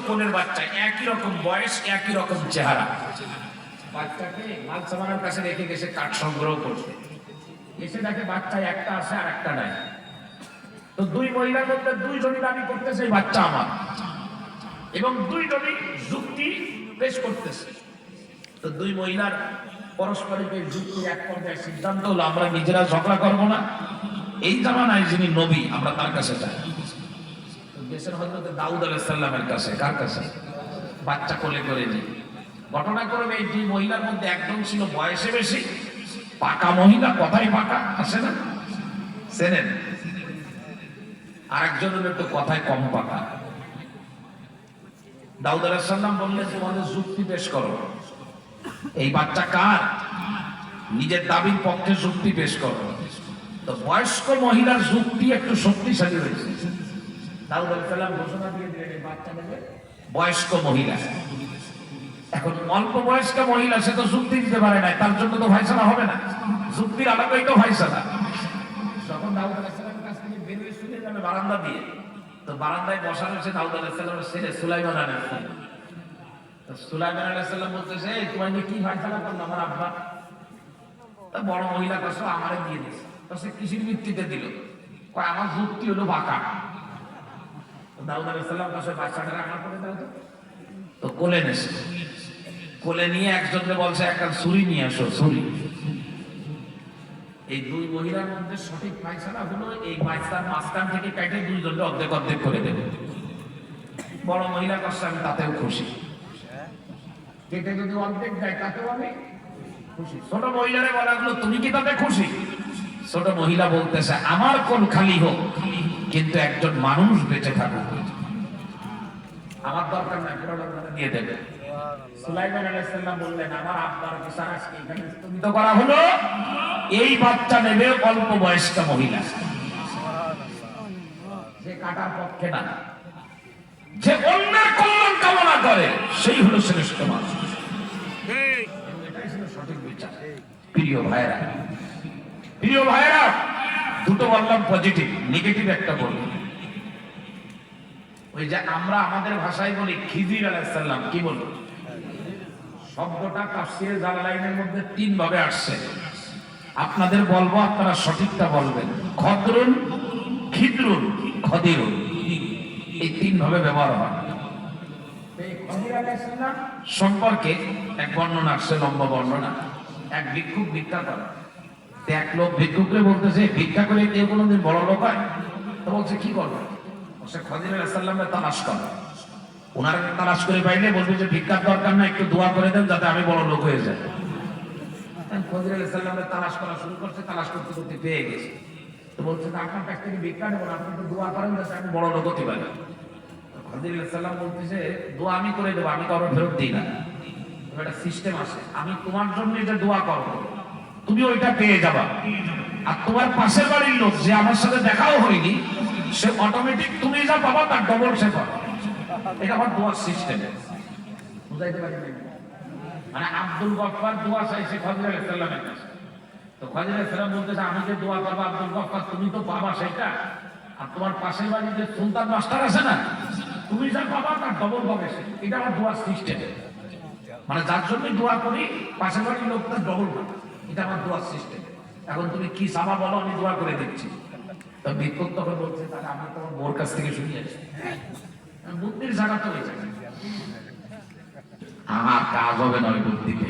কোলের বাচ্চা, একই রকম বয়স, একই রকম চেহারা। বাচ্চাকে মাল সামানের কাছে রেখে গেছে কাঠ সংগ্রহ করতে, এসে দেখে বাচ্চা একটা আছে আর একটা নাই। তো দুই মহিলার মধ্যে দুইজনই দাবি করতেছে বাচ্চা আমার, এবং দুইজনই যুক্তি পেশ করতেছে। তো দুই মহিলার পারস্পরিক যুক্তির এক পর্যায়ে সিদ্ধান্ত হলো আমরা নিজেরা ঝগড়া করবো না, এই জামানায় যিনি নবী আমরা তার কাছে যাই। দেশের হযরত দাউদ আলাইহিস সালামের কাছে। কার কাছে? বাচ্চা কোলে করে নিয়ে। ঘটনাক্রমে এই দুই মহিলার মধ্যে একজন ছিল বয়সে বেশি, পাকা মহিলা, কথাই পাকা, আছে না, চেনেন? আর একজন হলো একটু কথায় কম পাকা। দাউদ আলাইহিস সালাম বললেন তোমাদের যুক্তি পেশ করো, এই বাচ্চা কার, নিজের দাবির পক্ষে যুক্তি পেশ করো। তো বয়স্ক মহিলার যুক্তি একটু শক্তিশালী হয়েছে। দাউদ আলাইহিস সালাম ঘোষণা দিয়ে দিলেন এই বাচ্চা নেবে বয়স্ক মহিলা। এখন অল্প বয়স্ক মহিলা, সে তো যুক্তি দিতে পারে না, তার জন্য তো ফায়সালা হবে না, যুক্তির আলাদাই তো ফায়সালা। যখন দাউদ আলাইহিস সালামের কাছ থেকে বের হয়ে চলে যাবে বারান্দা দিয়ে, তো বারান্দায় বসা রয়েছে দাউদ আলাইহিস সালামের ছেলে সুলাইমান আলাইহিস সালাম। তো সুলাইমান আলাইহিস সালাম বলতেছে এই তোমার কি ফায়সালা করলো আমার আব্বা? তা বড় মহিলা কাছে আমারে দিয়ে দিয়েছে। তো সে কিসের ভিত্তিতে দিল? কয় আমার যুক্তি হলো বাঁকা। দাউদ আলাইহিস সালাম কাছে বাচ্চাটা রাখার পরে দাও তো কোলে নেছে, কোলে নিয়ে একজনকে বলছে একটা ছুরি নিয়ে আসো, ছুরি। এই দুই মহিলার মধ্যে সঠিক ফায়সালা হলো এই বাচ্চার মাঝখান থেকে কেটে দুইজনকে অর্ধেক অর্ধেক করে দেবে। বড় মহিলা কাছে আমি তাতেও খুশি, কেটে যদি অর্ধেক দেয় তাতেও আমি খুশি। ছোট মহিলারে বলা হলো তুমি কি তাতে খুশি? ছোট মহিলা বলতেছে আমার কোন খালি হোক কিন্তু একজন মানুষ বেঁচে থাকুক, আমার দরকার নাই, পুরোটা দিয়ে দেবে। সুলাইমান আলাইহিস সালাম বললেন আমার আব্বার বিচার আজকে এখানে স্থগিত করা হলো, এই বাচ্চা নেবে অল্প বয়স্ক মহিলা, যে কাটার পক্ষে না, যে অন্যের কল্যাণ কামনা করে সেই হলো শ্রেষ্ঠ মানুষ। এটাই ছিল সঠিক বিচার। প্রিয় ভাইরা, প্রিয় ভাইরা, দুটো বললাম পজিটিভ, নেগেটিভ একটা বললাম। ওই যে আমরা আমাদের ভাষায় বলি খিজির আলাইহিস সালাম, কি বলবো? শব্দটা তাফসীরে জালালাইনের মধ্যে তিন ভাবে আসছে, আপনাদের বলবো, আপনারা সঠিকটা বলবেন। খদরুন, খিদরুন, খদিরুন, এই তিন ভাবে ব্যবহার হয়। এই খদির আলাইহিস সালাম সম্পর্কে এক বর্ণনা আসছে, লম্বা বর্ণনা। এক ভিক্ষুক ভিক্ষা করে, এক লোক ভিক্ষুককে বলতেছে ভিক্ষা করে কেউ কোনোদিন বড় লোক হয়? তো বলছে কি করবে? সে খদির আলাইহিস সালামকে তালাশ করে, ওনার তালাশ করে পাইলে বলবে যে ভিক্ষার দরকার না, একটু দোয়া করে দেন যাতে আমি বড় লোক হয়ে যাই। খদির আলাইহিস সালামকে তালাশ করা শুরু করছে, তালাশ করতে করতে পেয়ে গেছে। তো বলছে আপনার কাছ থেকে ভিক্ষা নেব না, আপনি একটু দোয়া করেন যাতে আমি বড় লোক হতে পারি। খদির আলাইহিস সালাম বলতেছে দোয়া আমি করে দেবো, আমি কারো ফেরত দিই না, একটা সিস্টেম আছে, আমি তোমার জন্য যে দোয়া করবো তুমি ওইটা পেয়ে যাবা, আর তোমার পাশের বাড়ির লোক যে আমার সাথে দেখাও হয়নি সে অটোমেটিক তুমি যা পাবা তার ডবল সে পাবে। এটা আমার দোয়ার সিস্টেম। বুঝাইতে পারি মানে আব্দুল গফফার দোয়া চাইছে খদির আলাইহিস সালামের কাছে। তো খদির আলাইহিস সালাম বলতেছে আমি যে দোয়া করবো আব্দুল গফফার তুমি তো পাবা সেটা, আর তোমার পাশের বাড়ির যে সুলতান মাস্টার আছে না তুমি যা পাবা তার ডবল পাবে সে। এটা আমার দোয়ার সিস্টেম, মানে যার জন্য দোয়া করি পাশের বাড়ির লোক তার ডবল পাবে, এটা আমার দোয়ার সিস্টেম। এখন তুমি কি সাবা বলো, আমি দোয়া করে দিচ্ছি। তো ভিক্ষুক তখন বলছে তাহলে আমি তোমার বোর কাছ থেকে শুনিয়ে আসি, বুদ্ধির জায়গা তো হয়েছে, আমার কাজ হবে না ওই বুদ্ধিতে।